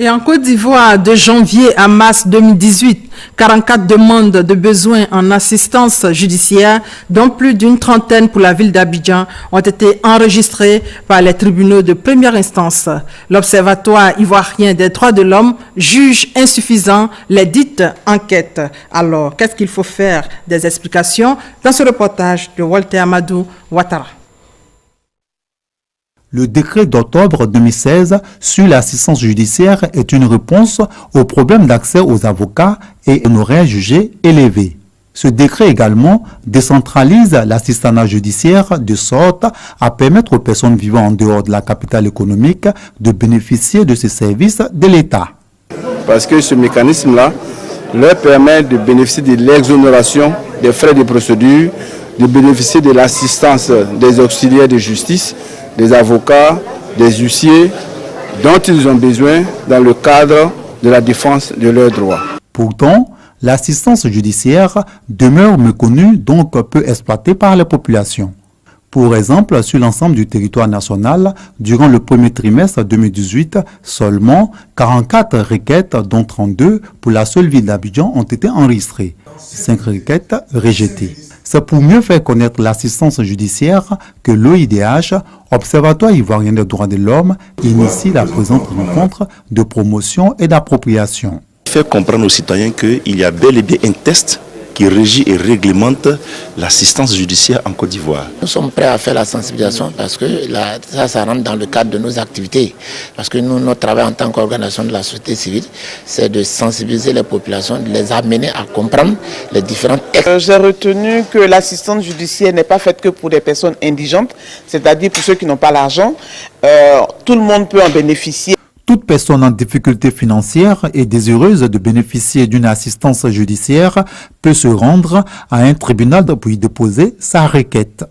Et en Côte d'Ivoire, de janvier à mars 2018, 44 demandes de besoins en assistance judiciaire, dont plus d'une trentaine pour la ville d'Abidjan, ont été enregistrées par les tribunaux de première instance. L'Observatoire ivoirien des droits de l'homme juge insuffisant les dites enquêtes. Alors, qu'est-ce qu'il faut faire? Des explications dans ce reportage de Walter Amadou Ouattara. Le décret d'octobre 2016 sur l'assistance judiciaire est une réponse au problème d'accès aux avocats et honoraires jugés élevés. Ce décret également décentralise l'assistanat judiciaire de sorte à permettre aux personnes vivant en dehors de la capitale économique de bénéficier de ces services de l'État. Parce que ce mécanisme-là leur permet de bénéficier de l'exonération des frais de procédure, de bénéficier de l'assistance des auxiliaires de justice, des avocats, des huissiers dont ils ont besoin dans le cadre de la défense de leurs droits. Pourtant, l'assistance judiciaire demeure méconnue, donc peu exploitée par la population. Pour exemple, sur l'ensemble du territoire national, durant le premier trimestre 2018, seulement 44 requêtes, dont 32 pour la seule ville d'Abidjan, ont été enregistrées. 5 requêtes rejetées. C'est pour mieux faire connaître l'assistance judiciaire que l'OIDH, Observatoire ivoirien des droits de l'homme, initie la présente rencontre de promotion et d'appropriation. Faire comprendre aux citoyens qu'il y a bel et bien un test qui régit et réglemente l'assistance judiciaire en Côte d'Ivoire. Nous sommes prêts à faire la sensibilisation parce que ça rentre dans le cadre de nos activités. Parce que nous, notre travail en tant qu'organisation de la société civile, c'est de sensibiliser les populations, de les amener à comprendre les différents textes. J'ai retenu que l'assistance judiciaire n'est pas faite que pour des personnes indigentes, c'est-à-dire pour ceux qui n'ont pas l'argent. Tout le monde peut en bénéficier. Toute personne en difficulté financière et désireuse de bénéficier d'une assistance judiciaire peut se rendre à un tribunal pour y déposer sa requête.